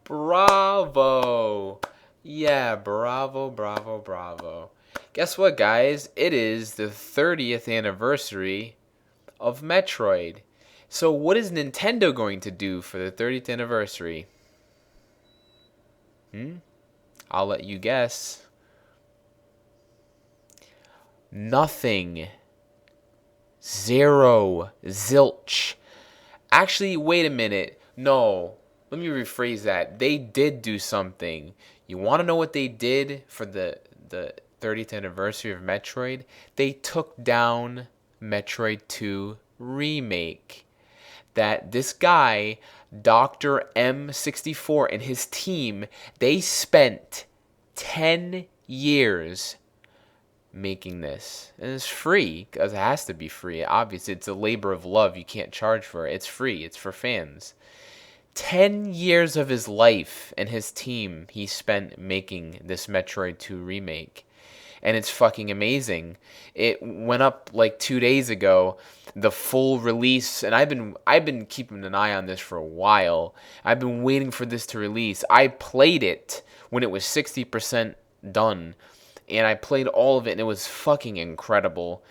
Bravo. Yeah, bravo, bravo, bravo. Guess what, guys? It is the 30th anniversary of Metroid. So, what is Nintendo going to do for the 30th anniversary? I'll let you guess. Nothing. Zero. Zilch. Actually, wait a minute. No. Let me rephrase that. They did do something. You want to know what they did for the 30th anniversary of Metroid? They took down Metroid 2 Remake. That this guy, Dr. M64, and his team, they spent 10 years making this. And it's free, because it has to be free. Obviously, it's a labor of love. You can't charge for it. It's free. It's for fans. 10 years of his life and his team he spent making this Metroid 2 remake. And it's fucking amazing. It went up like 2 days ago, the full release, and I've been keeping an eye on this for a while. I've been waiting for this to release. I played it when it was 60% done, and I played all of it, and it was fucking incredible.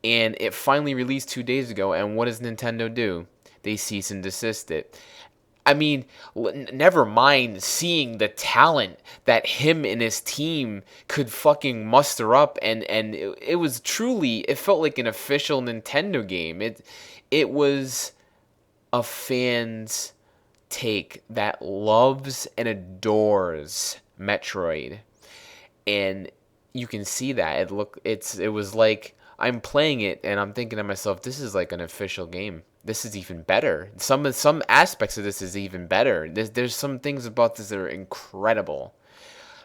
And it finally released 2 days ago, and what does Nintendo do? They cease and desist it. I mean, never mind seeing the talent that him and his team could fucking muster up, and it was truly, it felt like an official Nintendo game. It was a fan's take that loves and adores Metroid, and you can see that it was like I'm playing it and I'm thinking to myself, this is like an official game. This is even better. Some aspects of this is even better. There's some things about this that are incredible.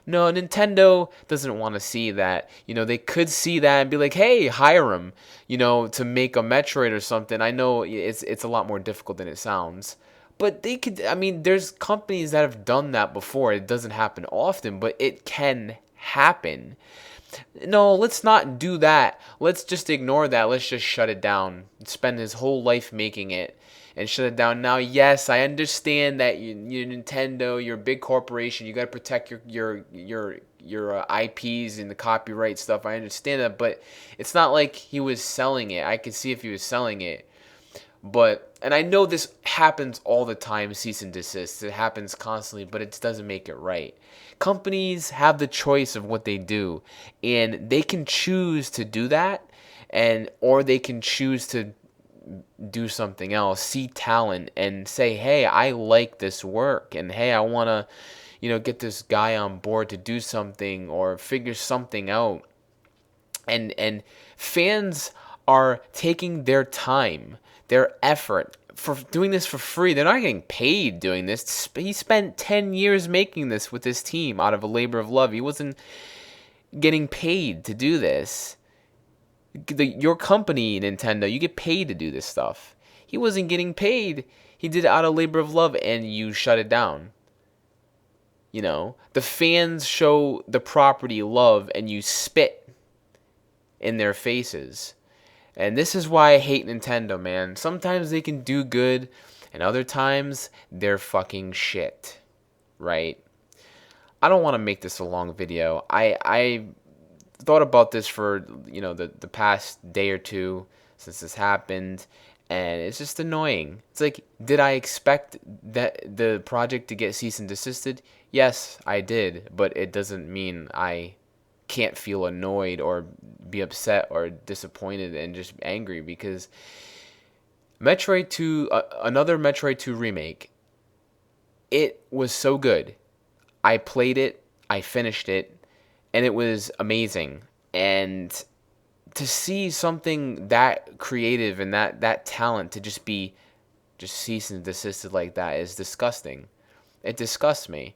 No, Nintendo doesn't want to see that. You know, they could see that and be like, "Hey, hire them, to make a Metroid or something." I know it's a lot more difficult than it sounds. But they could, I mean, there's companies that have done that before. It doesn't happen often, but it can happen. No, let's not do that. Let's just ignore that. Let's just shut it down. Spend his whole life making it and shut it down. Now, yes, I understand that you Nintendo, you're a big corporation. You got to protect your IPs and the copyright stuff. I understand that, but it's not like he was selling it. I could see if he was selling it. But, and I know this happens all the time, cease and desist. It happens constantly, but it doesn't make it right. Companies have the choice of what they do, and they can choose to do that, or they can choose to do something else, see talent, and say, hey, I like this work, and hey, I want to, get this guy on board to do something or figure something out. And fans are taking their time, their effort for doing this for free. They're not getting paid doing this. He spent 10 years making this with his team out of a labor of love. He wasn't getting paid to do this. Your company, Nintendo, you get paid to do this stuff. He wasn't getting paid. He did it out of labor of love, and you shut it down. The fans show the property love, and you spit in their faces. And this is why I hate Nintendo, man. Sometimes they can do good, and other times they're fucking shit. Right? I don't want to make this a long video. I thought about this for, the past day or two since this happened, and it's just annoying. It's like, did I expect that the project to get cease and desisted? Yes, I did, but it doesn't mean I can't feel annoyed or be upset or disappointed and just angry, because Metroid 2, another Metroid 2 remake, it was so good. I played it, I finished it, and it was amazing. And to see something that creative and that talent to just cease and desisted like that is disgusting. It disgusts me.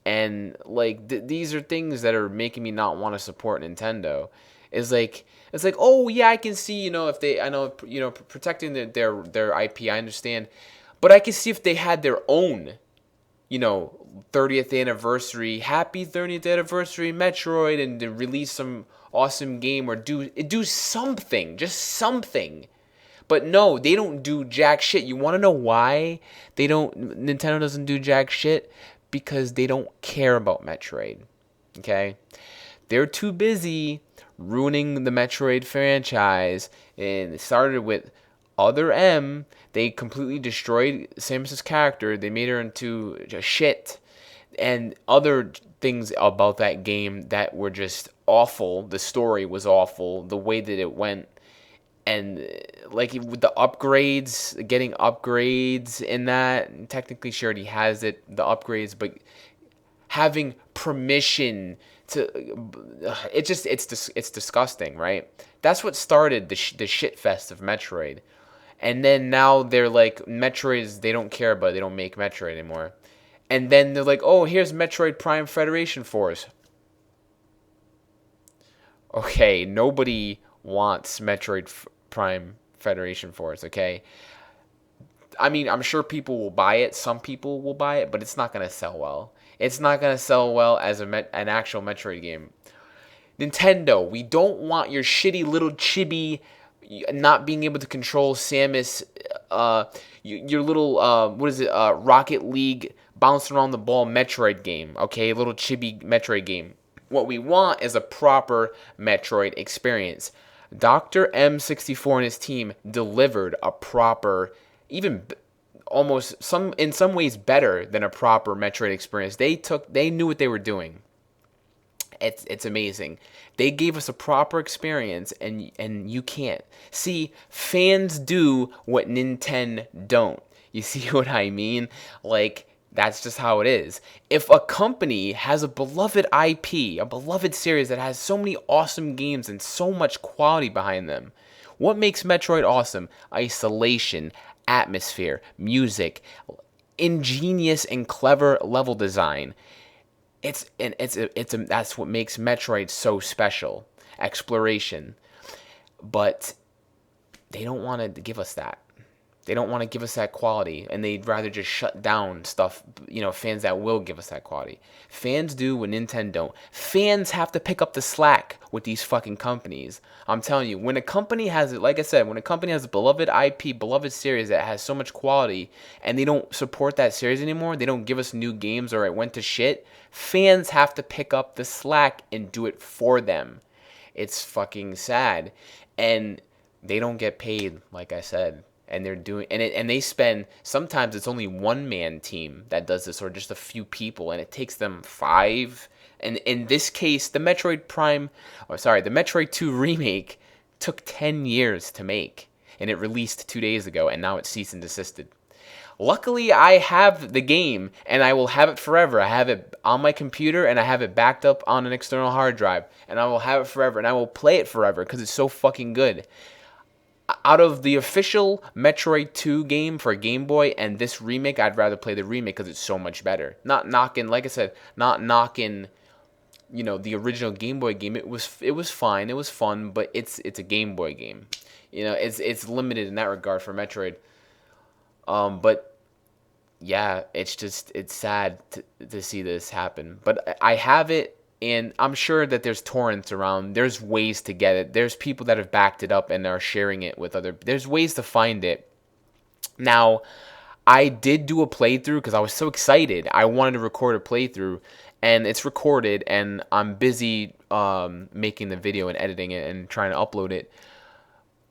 And like these are things that are making me not want to support Nintendo. It's like, oh yeah, I can see, if they, I know, protecting their IP, I understand, but I can see if they had their own, 30th anniversary, happy 30th anniversary Metroid, and to release some awesome game, or do something, just something. But no, they don't do jack shit. You want to know why Nintendo doesn't do jack shit? because they don't care about Metroid. Okay? They're too busy ruining the Metroid franchise, and it started with Other M. They completely destroyed Samus's character. They made her into just shit, and other things about that game that were just awful. The story was awful. The way that it went, and like with the upgrades, getting upgrades in that. Technically, she already has it, the upgrades, but having permission to it's disgusting, right? That's what started the shit fest of Metroid. And then now they're like, Metroid, they don't care about it. They don't make Metroid anymore. And then they're like, oh, here's Metroid Prime Federation Force. Okay, nobody wants Metroid Prime Federation Force, okay? I mean, I'm sure people will buy it. Some people will buy it, but it's not going to sell well. It's not going to sell well as an actual Metroid game. Nintendo, we don't want your shitty little chibi not being able to control Samus, your little, what is it, Rocket League bounce around the ball Metroid game, okay? A little chibi Metroid game. What we want is a proper Metroid experience. Dr. M64 and his team delivered a proper, even almost in some ways better than a proper Metroid experience. They knew what they were doing. It's amazing. They gave us a proper experience, and you can't. See, fans do what Nintendo don't. You see what I mean? Like, that's just how it is. If a company has a beloved IP, a beloved series that has so many awesome games and so much quality behind them, what makes Metroid awesome? Isolation, atmosphere, music, ingenious and clever level design. That's what makes Metroid so special. Exploration. But they don't want to give us that. They don't want to give us that quality, and they'd rather just shut down stuff, fans that will give us that quality. Fans do what Nintendo don't. Fans have to pick up the slack with these fucking companies. I'm telling you, when a company has it, like I said, when a company has a beloved IP, beloved series that has so much quality, and they don't support that series anymore, they don't give us new games, or it went to shit, fans have to pick up the slack and do it for them. It's fucking sad. And they don't get paid, like I said. And they're doing and they spend, sometimes it's only one man team that does this, or just a few people, and it takes them 5. And in this case, the Metroid 2 remake took 10 years to make, and it released 2 days ago, and now it's cease and desisted. Luckily, I have the game, and I will have it forever. I have it on my computer, and I have it backed up on an external hard drive, and I will have it forever, and I will play it forever because it's so fucking good. Out of the official Metroid 2 game for Game Boy and this remake, I'd rather play the remake because it's so much better. Not knocking, like I said, not knocking, the original Game Boy game. It was fine, it was fun, but it's a Game Boy game. It's limited in that regard for Metroid. But yeah, it's sad to see this happen. But I have it. And I'm sure that there's torrents around. There's ways to get it. There's people that have backed it up and are sharing it with other. There's ways to find it. Now, I did do a playthrough because I was so excited. I wanted to record a playthrough, and it's recorded, and I'm busy making the video and editing it and trying to upload it.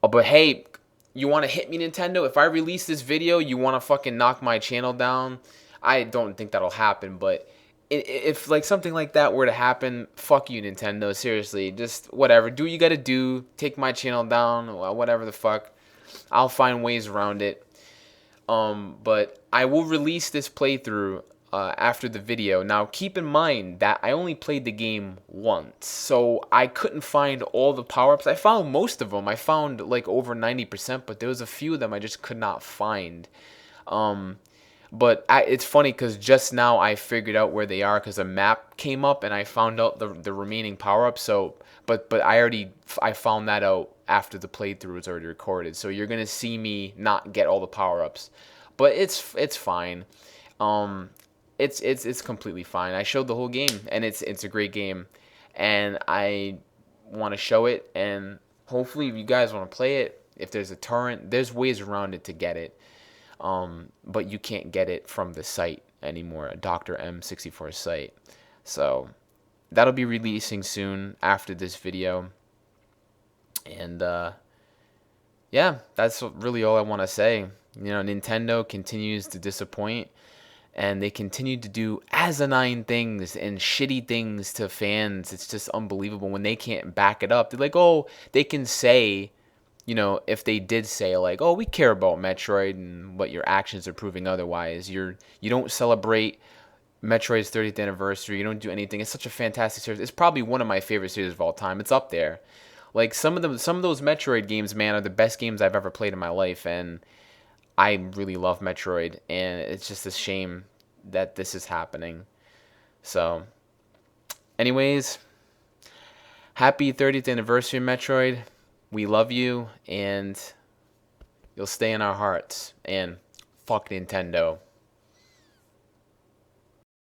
But hey, you want to hit me, Nintendo? If I release this video, you want to fucking knock my channel down? I don't think that'll happen, but if like something like that were to happen, fuck you, Nintendo. Seriously, just whatever. Do what you gotta do. Take my channel down. Whatever the fuck. I'll find ways around it. But I will release this playthrough after the video. Now, keep in mind that I only played the game once, so I couldn't find all the power-ups. I found most of them. I found like over 90%, but there was a few of them I just could not find. But it's funny because just now I figured out where they are because a map came up and I found out the remaining power-ups. So, but I found that out after the playthrough was already recorded. So you're gonna see me not get all the power-ups, but it's fine. It's completely fine. I showed the whole game, and it's a great game, and I want to show it, and hopefully if you guys want to play it, if there's a torrent, there's ways around it to get it. But you can't get it from the site. anymore, a Dr. M64 site. So that'll be releasing soon after this video. And yeah, that's really all I want to say. Nintendo continues to disappoint, and they continue to do asinine things and shitty things to fans. It's just unbelievable when they can't back it up. They're like, oh, they can say, if they did say like, oh, we care about Metroid, and what your actions are proving otherwise. You don't celebrate Metroid's 30th anniversary. You don't do anything. It's such a fantastic series. It's probably one of my favorite series of all time. It's up there. Like some of those Metroid games, man, are the best games I've ever played in my life, and I really love Metroid, and it's just a shame that this is happening. So, anyways, happy 30th anniversary, Metroid. We love you, and you'll stay in our hearts. And fuck Nintendo.